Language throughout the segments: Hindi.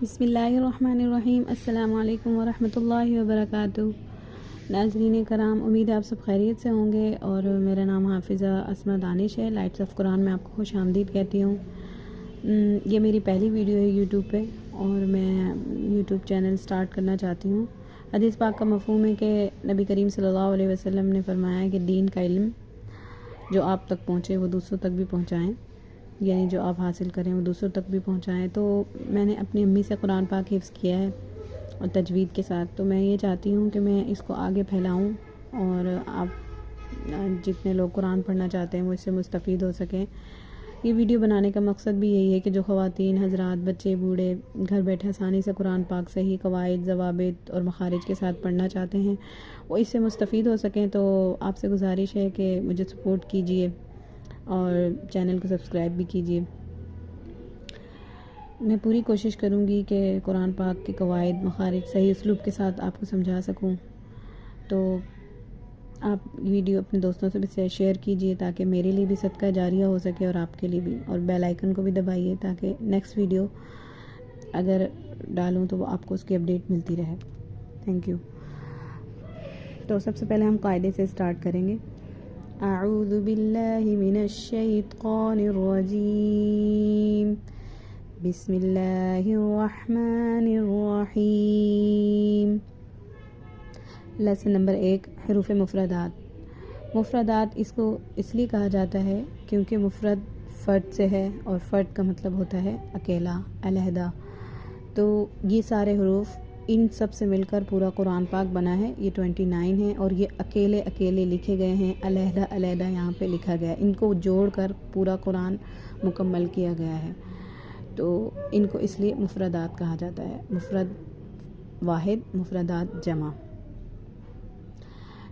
बिस्मिल्लाहिर्रहमानिर्रहीम। अस्सलामु अलैकुम वरहमतुल्लाहि वबरकातुहू। नाज़रीन कराम, उम्मीद है आप सब खैरियत से होंगे और मेरा नाम हाफिज़ा अस्मा दानिश है। लाइट्स ऑफ कुरान में आपको खुश आमदीद कहती हूँ। ये मेरी पहली वीडियो है यूट्यूब पे और मैं यूट्यूब चैनल स्टार्ट करना चाहती हूँ। हदीस पाक का मफ़हूम है कि नबी करीम सल्लल्लाहु अलैहि वसल्लम ने फरमाया है कि दीन का इल्म जो आप तक पहुँचे वो दूसरों तक भी पहुँचाएँ, यानी जो आप हासिल करें वो दूसरों तक भी पहुँचाएँ। तो मैंने अपनी अम्मी से कुरान पाक हिफ्ज़ किया है और तजवीद के साथ, तो मैं ये चाहती हूँ कि मैं इसको आगे फैलाऊँ और आप जितने लोग कुरान पढ़ना चाहते हैं वो इससे मुस्तफ़ीद हो सकें। ये वीडियो बनाने का मकसद भी यही है कि जो ख़वातीन हज़रात, बच्चे, बूढ़े घर बैठे आसानी से कुरान पाक सही कवायद, ज़वाबित और मखारिज के साथ पढ़ना चाहते हैं वो इससे मुस्तफ़ीद हो सकें। तो आपसे गुजारिश है कि मुझे सपोर्ट कीजिए और चैनल को सब्सक्राइब भी कीजिए। मैं पूरी कोशिश करूँगी कि कुरान पाक के कवायद, मखारिज सही उसलूब के साथ आपको समझा सकूँ। तो आप वीडियो अपने दोस्तों से भी शेयर कीजिए ताकि मेरे लिए भी सदका जारिया हो सके और आपके लिए भी, और बेल आइकन को भी दबाइए ताकि नेक्स्ट वीडियो अगर डालूँ तो वो आपको उसकी अपडेट मिलती रहे। Thank you. तो सबसे पहले हम कायदे से स्टार्ट करेंगे। अऊज़ु बिल्लाहि मिनश शैतानिर रजीम, बिस्मिल्लाहिर रहमानिर रहीम। लेसन नंबर 1, हरूफ मुफरदात। मुफरदात इसको इसलिए कहा जाता है क्योंकि मुफरद फ़र्द से है और फ़र्द का मतलब होता है अकेला, अलहदा। तो ये सारे हरूफ, इन सब से मिलकर पूरा कुरान पाक बना है। ये 29 है और ये अकेले अकेले लिखे गए हैं, अलहदा अलहदा यहाँ पे लिखा गया है। इनको जोड़कर पूरा कुरान मुकम्मल किया गया है। तो इनको इसलिए मुफरदात कहा जाता है। मुफरद वाहिद, मुफरदात जमा।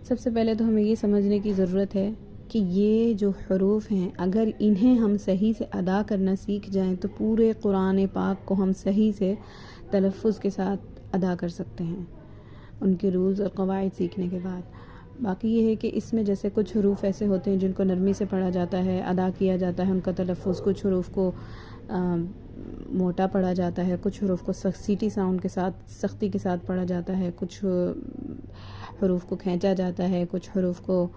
सबसे पहले तो हमें ये समझने की ज़रूरत है कि ये जो हरूफ हैं, अगर इन्हें हम सही से अदा करना सीख जाएं तो पूरे कुरान पाक को हम सही से तलफ़्फ़ुज़ के साथ अदा कर सकते हैं उनके रूल्स और कवायद सीखने के बाद। बाकी ये है कि इसमें जैसे कुछ हरूफ ऐसे होते हैं जिनको नरमी से पढ़ा जाता है, अदा किया जाता है उनका तलफ़्फ़ुज़। कुछ हरूफ को मोटा पढ़ा जाता है, कुछ हरूफ को सीटी साउंड के साथ, सख्ती के साथ पढ़ा जाता है, कुछ हरूफ को खींचा जाता है, कुछ हरूफ को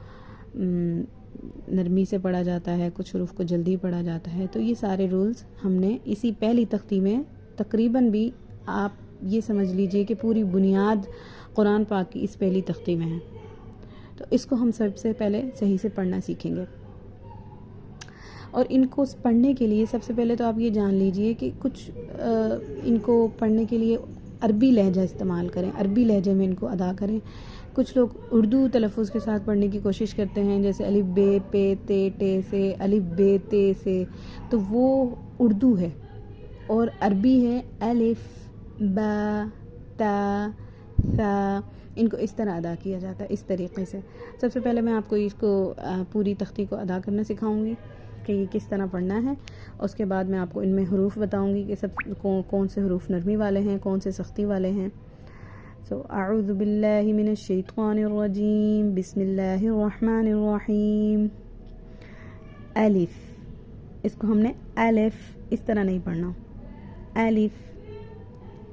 नरमी से पढ़ा जाता है, कुछ हरूफ को जल्दी पढ़ा जाता है। तो ये सारे रूल्स हमने इसी पहली तख्ती में तकरीबन भी आप ये समझ लीजिए कि पूरी बुनियाद कुरान पाक की इस पहली तख्ती में है। तो इसको हम सबसे पहले सही से पढ़ना सीखेंगे और इनको पढ़ने के लिए सबसे पहले तो आप ये जान लीजिए कि कुछ इनको पढ़ने के लिए अरबी लहजा इस्तेमाल करें, अरबी लहजे में इनको अदा करें। कुछ लोग उर्दू तलफ़्फ़ुज़ के साथ पढ़ने की कोशिश करते हैं, जैसे अलिफ बे पे ते टे से, अलिफ बे ते से, तो वो उर्दू है। और अरबी है अलिफ बा ता सा, इनको इस तरह अदा किया जाता है, इस तरीक़े से। सबसे पहले मैं आपको इसको पूरी तख्ती को अदा करना सिखाऊंगी कि ये किस तरह पढ़ना है। उसके बाद मैं आपको इनमें हरूफ बताऊंगी कि सब कौन से हरूफ नरमी वाले हैं, कौन से सख्ती वाले हैं। सो अऊज़ु बिल्लाहि मिनश शैतानिर रजीम, बिस्मिल्लाहिर रहमानिर रहीम। अलिफ, इसको हमने अलिफ इस तरह नहीं पढ़ना। अलिफ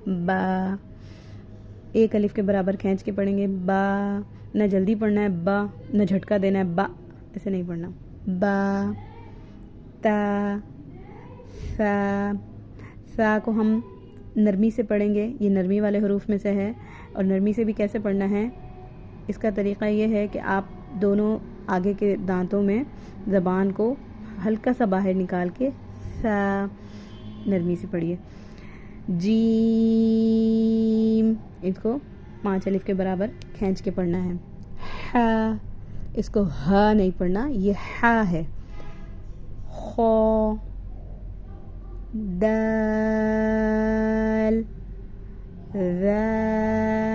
बा, एक अलिफ के बराबर खींच के पढ़ेंगे। बा, न जल्दी पढ़ना है, बा न झटका देना है, बा ऐसे नहीं पढ़ना। बा ता सा, सा को हम नरमी से पढ़ेंगे, ये नरमी वाले हरूफ में से है। और नरमी से भी कैसे पढ़ना है, इसका तरीक़ा ये है कि आप दोनों आगे के दांतों में ज़बान को हल्का सा बाहर निकाल के सा नरमी से पढ़िए। जीम, इसको 5 अलिफ के बराबर खींच के पढ़ना है। हा, इसको हा नहीं पढ़ना, ये हा है। खौ, दाल, दाल,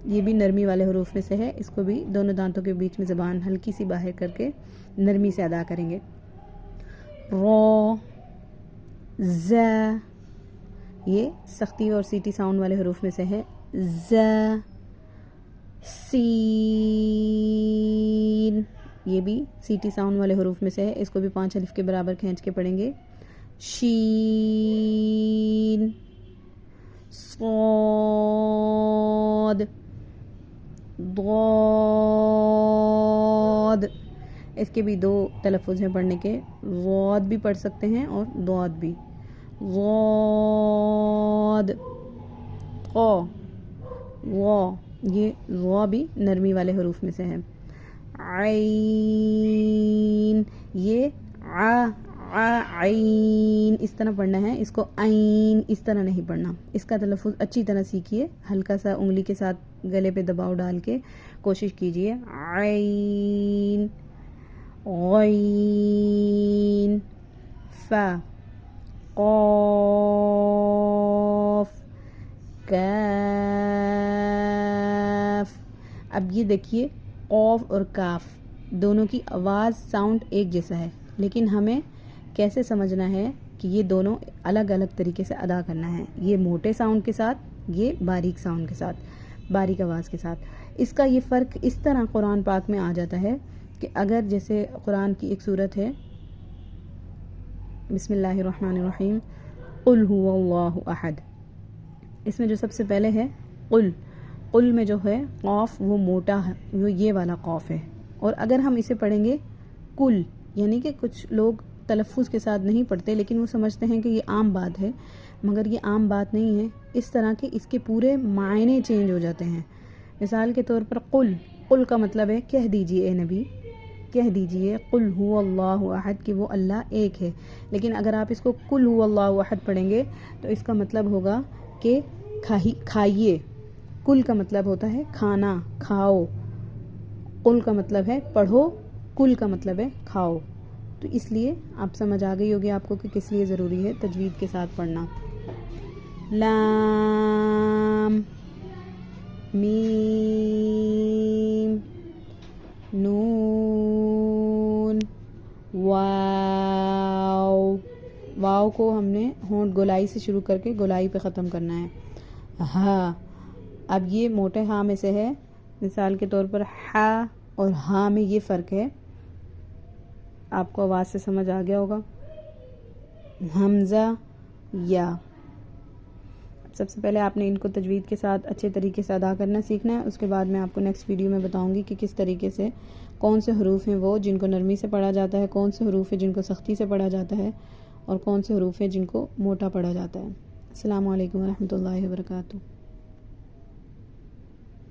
ये भी नरमी वाले हरूफ में से है। इसको भी दोनों दांतों के बीच में ज़बान हल्की सी बाहर करके नरमी से अदा करेंगे। रो, ज़ा, ये सख्ती और सीटी साउंड वाले हरूफ में से है। ज़ा, सीन, ये भी सीटी साउंड वाले हरूफ में से है। इसको भी 5 अलिफ के बराबर खींच के पढ़ेंगे। शीन, दौद। इसके भी दो तलफ़ुज़ हैं पढ़ने के, वौद भी पढ़ सकते हैं और दौद भी। वौद, क़ौ, वौ, ये वौ भी नरमी वाले हरूफ में से है। आइन, ये आइन इस तरह पढ़ना है, इसको आइन इस तरह नहीं पढ़ना। इसका तलफ़ुज़ अच्छी तरह सीखिए, हल्का सा उंगली के साथ गले पे दबाव डाल के कोशिश कीजिए। आइन, गईन, फा, क़ाफ, काफ। अब ये देखिए क़ाफ और काफ दोनों की आवाज़ साउंड एक जैसा है, लेकिन हमें कैसे समझना है कि ये दोनों अलग अलग तरीके से अदा करना है। ये मोटे साउंड के साथ, ये बारीक साउंड के साथ, बारीक आवाज़ के साथ। इसका ये फ़र्क इस तरह कुरान पाक में आ जाता है कि अगर जैसे कुरान की एक सूरत है बिस्मिल्लाहिर्रहमानिर्रहीम, क़ुल हुवल्लाहु अहद, इसमें जो सबसे पहले है क़ुल, क़ुल में जो है क़ाफ वो मोटा है, वो ये वाला क़ाफ है। और अगर हम इसे पढ़ेंगे कुल, यानी कि कुछ लोग तलफ़ुज़ के साथ नहीं पढ़ते, लेकिन वो समझते हैं कि ये आम बात है, मगर ये आम बात नहीं है। इस तरह के इसके पूरे मायने चेंज हो जाते हैं। मिसाल के तौर पर कुल, कुल का मतलब है कह दीजिए ए नबी, कह दीजिए कुल हुवल्लाहु अहद कि वो अल्लाह एक है। लेकिन अगर आप इसको कुल हुवल्लाहु अहद पढ़ेंगे तो इसका मतलब होगा कि खाइए। कुल का मतलब होता है खाना, खाओ। कुल का मतलब है पढ़ो, कुल का मतलब है खाओ। तो इसलिए आप समझ आ गई होगी आपको कि किस लिए ज़रूरी है तजवीद के साथ पढ़ना। लाम, मीम, नून, वाव। वाव को हमने होंठ गोलाई से शुरू करके गोलाई पे ख़त्म करना है। हा, अब ये मोटे हा में से है। मिसाल के तौर पर हा और हा में ये फ़र्क है, आपको आवाज़ से समझ आ गया होगा। हमज़ा, या। सबसे पहले आपने इनको तजवीद के साथ अच्छे तरीके से अदा करना सीखना है। उसके बाद मैं आपको नेक्स्ट वीडियो में बताऊंगी कि किस तरीके से कौन से हरूफ हैं वो जिनको नरमी से पढ़ा जाता है, कौन से हरूफ हैं जिनको सख्ती से पढ़ा जाता है, और कौन से हरूफ हैं जिनको मोटा पढ़ा जाता है। अस्सलामु अलैकुम व रहमतुल्लाहि व बरकातुहू।